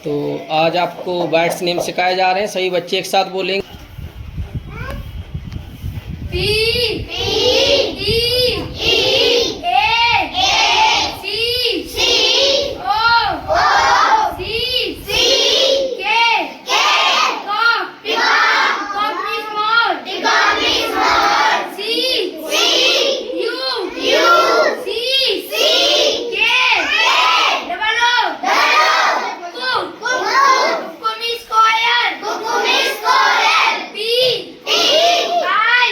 तो आज आपको बैट्स नेम सिखाए जा रहे हैं। सभी बच्चे एक साथ बोलेंगे। पी पी ई ई ए सी सी O C K cock means मोर C U C K double O cuckoo means square P I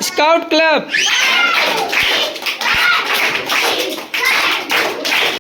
scout club.